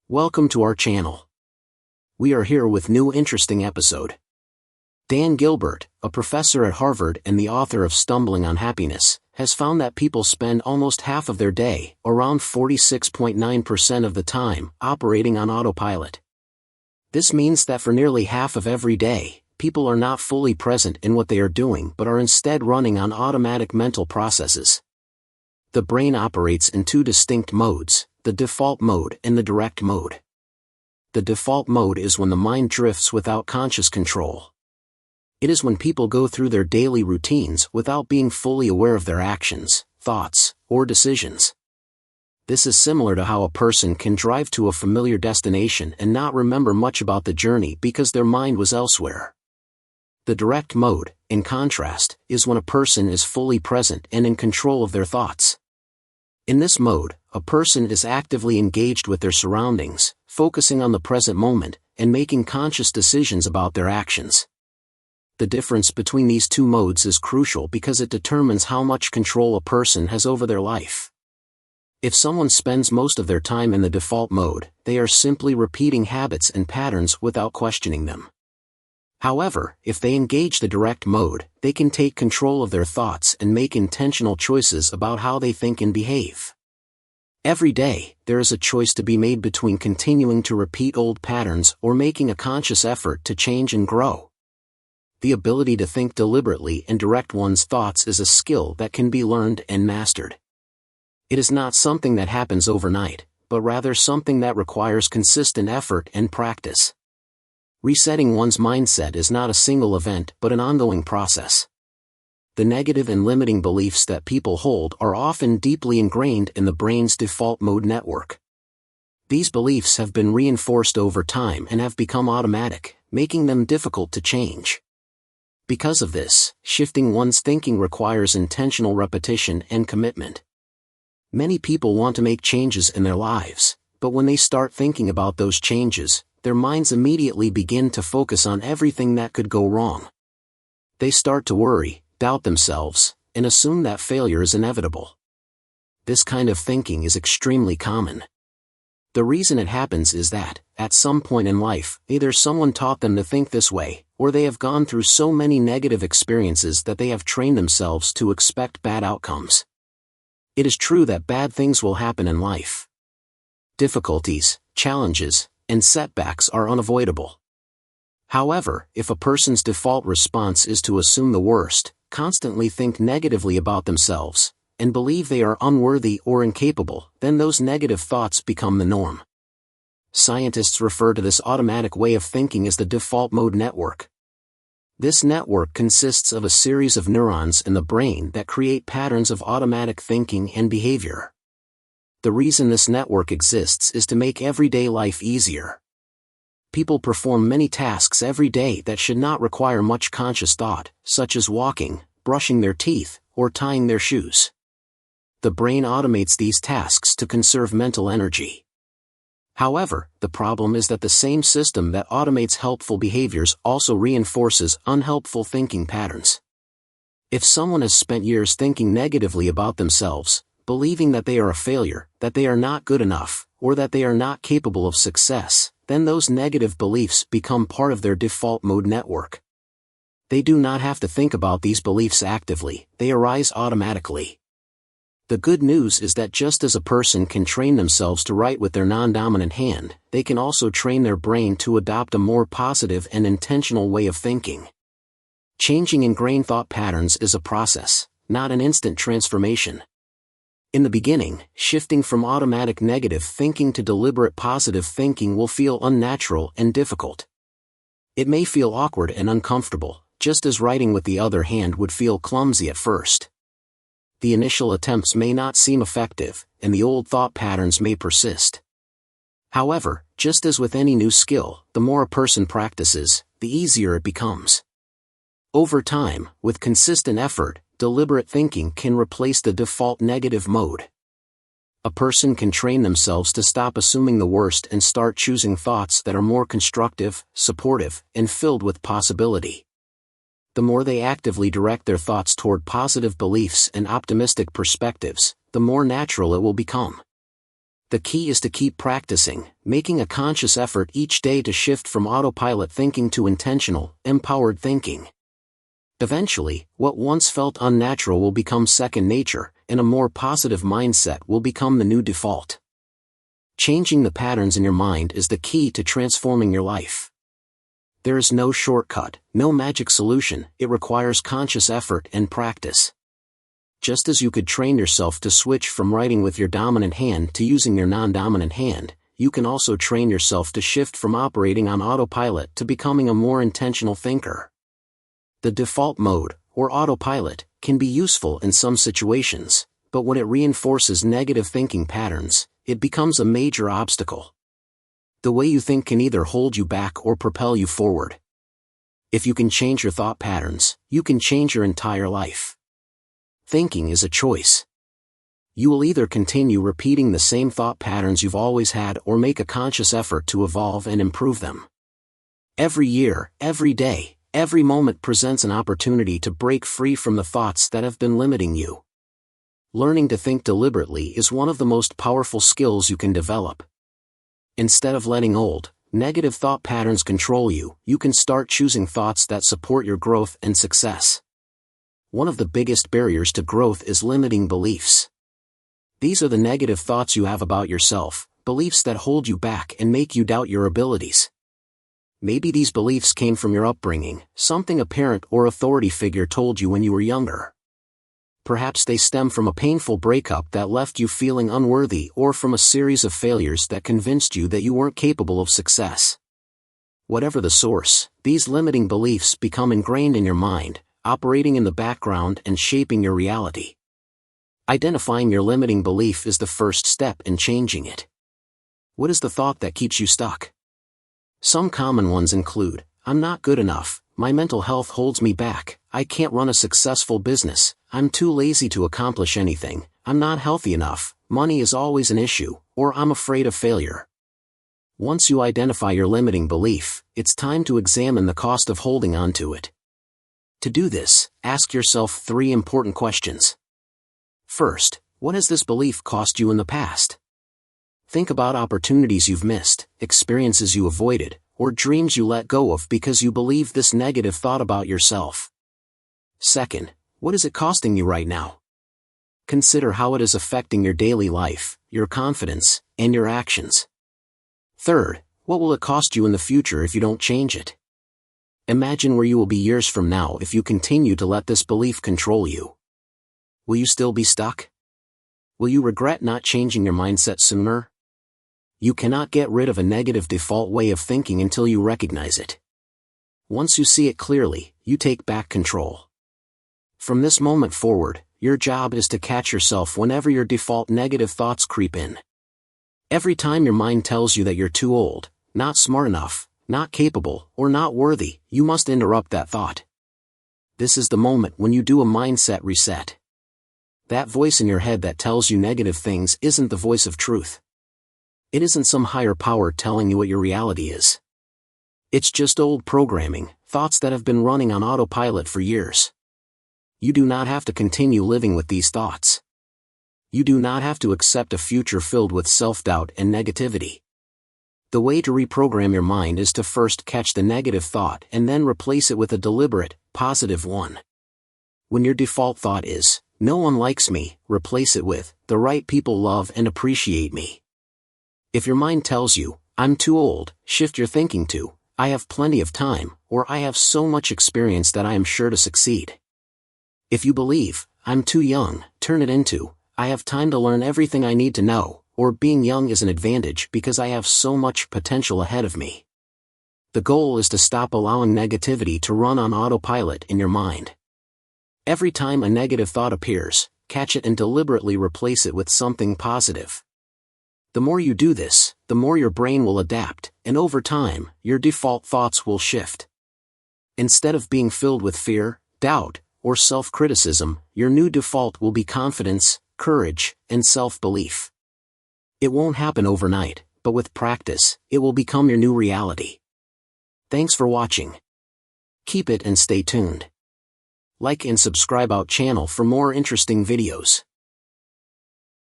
Welcome to our channel. We are here with new interesting episode. Dan Gilbert, a professor at Harvard and the author of Stumbling on Happiness, has found that people spend almost half of their day, around 46.9% of the time, operating on autopilot. This means that for nearly half of every day, people are not fully present in what they are doing but are instead running on automatic mental processes. The brain operates in two distinct modes, the default mode and the direct mode. The default mode is when the mind drifts without conscious control. It is when people go through their daily routines without being fully aware of their actions, thoughts, or decisions. This is similar to how a person can drive to a familiar destination and not remember much about the journey because their mind was elsewhere. The direct mode, in contrast, is when a person is fully present and in control of their thoughts. In this mode, a person is actively engaged with their surroundings, focusing on the present moment, and making conscious decisions about their actions. The difference between these two modes is crucial because it determines how much control a person has over their life. If someone spends most of their time in the default mode, they are simply repeating habits and patterns without questioning them. However, if they engage the direct mode, they can take control of their thoughts and make intentional choices about how they think and behave. Every day, there is a choice to be made between continuing to repeat old patterns or making a conscious effort to change and grow. The ability to think deliberately and direct one's thoughts is a skill that can be learned and mastered. It is not something that happens overnight, but rather something that requires consistent effort and practice. Resetting one's mindset is not a single event but an ongoing process. The negative and limiting beliefs that people hold are often deeply ingrained in the brain's default mode network. These beliefs have been reinforced over time and have become automatic, making them difficult to change. Because of this, shifting one's thinking requires intentional repetition and commitment. Many people want to make changes in their lives, but when they start thinking about those changes, their minds immediately begin to focus on everything that could go wrong. They start to worry, doubt themselves, and assume that failure is inevitable. This kind of thinking is extremely common. The reason it happens is that, at some point in life, either someone taught them to think this way, or they have gone through so many negative experiences that they have trained themselves to expect bad outcomes. It is true that bad things will happen in life. Difficulties, challenges, and setbacks are unavoidable. However, if a person's default response is to assume the worst, constantly think negatively about themselves, and believe they are unworthy or incapable, then those negative thoughts become the norm. Scientists refer to this automatic way of thinking as the default mode network. This network consists of a series of neurons in the brain that create patterns of automatic thinking and behavior. The reason this network exists is to make everyday life easier. People perform many tasks every day that should not require much conscious thought, such as walking, brushing their teeth, or tying their shoes. The brain automates these tasks to conserve mental energy. However, the problem is that the same system that automates helpful behaviors also reinforces unhelpful thinking patterns. If someone has spent years thinking negatively about themselves, believing that they are a failure, that they are not good enough, or that they are not capable of success, then those negative beliefs become part of their default mode network. They do not have to think about these beliefs actively, they arise automatically. The good news is that just as a person can train themselves to write with their non-dominant hand, they can also train their brain to adopt a more positive and intentional way of thinking. Changing ingrained thought patterns is a process, not an instant transformation. In the beginning, shifting from automatic negative thinking to deliberate positive thinking will feel unnatural and difficult. It may feel awkward and uncomfortable, just as writing with the other hand would feel clumsy at first. The initial attempts may not seem effective, and the old thought patterns may persist. However, just as with any new skill, the more a person practices, the easier it becomes. Over time, with consistent effort, deliberate thinking can replace the default negative mode. A person can train themselves to stop assuming the worst and start choosing thoughts that are more constructive, supportive, and filled with possibility. The more they actively direct their thoughts toward positive beliefs and optimistic perspectives, the more natural it will become. The key is to keep practicing, making a conscious effort each day to shift from autopilot thinking to intentional, empowered thinking. Eventually, what once felt unnatural will become second nature, and a more positive mindset will become the new default. Changing the patterns in your mind is the key to transforming your life. There is no shortcut, no magic solution. It requires conscious effort and practice. Just as you could train yourself to switch from writing with your dominant hand to using your non-dominant hand, you can also train yourself to shift from operating on autopilot to becoming a more intentional thinker. The default mode, or autopilot, can be useful in some situations, but when it reinforces negative thinking patterns, it becomes a major obstacle. The way you think can either hold you back or propel you forward. If you can change your thought patterns, you can change your entire life. Thinking is a choice. You will either continue repeating the same thought patterns you've always had or make a conscious effort to evolve and improve them. Every year, every day, every moment presents an opportunity to break free from the thoughts that have been limiting you. Learning to think deliberately is one of the most powerful skills you can develop. Instead of letting old, negative thought patterns control you, you can start choosing thoughts that support your growth and success. One of the biggest barriers to growth is limiting beliefs. These are the negative thoughts you have about yourself, beliefs that hold you back and make you doubt your abilities. Maybe these beliefs came from your upbringing, something a parent or authority figure told you when you were younger. Perhaps they stem from a painful breakup that left you feeling unworthy or from a series of failures that convinced you that you weren't capable of success. Whatever the source, these limiting beliefs become ingrained in your mind, operating in the background and shaping your reality. Identifying your limiting belief is the first step in changing it. What is the thought that keeps you stuck? Some common ones include, I'm not good enough, my mental health holds me back, I can't run a successful business, I'm too lazy to accomplish anything, I'm not healthy enough, money is always an issue, or I'm afraid of failure. Once you identify your limiting belief, it's time to examine the cost of holding on to it. To do this, ask yourself 3 important questions. First, what has this belief cost you in the past? Think about opportunities you've missed, experiences you avoided, or dreams you let go of because you believe this negative thought about yourself. Second, what is it costing you right now? Consider how it is affecting your daily life, your confidence, and your actions. Third, what will it cost you in the future if you don't change it? Imagine where you will be years from now if you continue to let this belief control you. Will you still be stuck? Will you regret not changing your mindset sooner? You cannot get rid of a negative default way of thinking until you recognize it. Once you see it clearly, you take back control. From this moment forward, your job is to catch yourself whenever your default negative thoughts creep in. Every time your mind tells you that you're too old, not smart enough, not capable, or not worthy, you must interrupt that thought. This is the moment when you do a mindset reset. That voice in your head that tells you negative things isn't the voice of truth. It isn't some higher power telling you what your reality is. It's just old programming, thoughts that have been running on autopilot for years. You do not have to continue living with these thoughts. You do not have to accept a future filled with self-doubt and negativity. The way to reprogram your mind is to first catch the negative thought and then replace it with a deliberate, positive one. When your default thought is, no one likes me, replace it with, the right people love and appreciate me. If your mind tells you, I'm too old, shift your thinking to, I have plenty of time, or I have so much experience that I am sure to succeed. If you believe, I'm too young, turn it into, I have time to learn everything I need to know, or being young is an advantage because I have so much potential ahead of me. The goal is to stop allowing negativity to run on autopilot in your mind. Every time a negative thought appears, catch it and deliberately replace it with something positive. The more you do this, the more your brain will adapt, and over time, your default thoughts will shift. Instead of being filled with fear, doubt, or self-criticism, your new default will be confidence, courage, and self-belief. It won't happen overnight, but with practice, it will become your new reality. Thanks for watching. Keep it and stay tuned. Like and subscribe our channel for more interesting videos.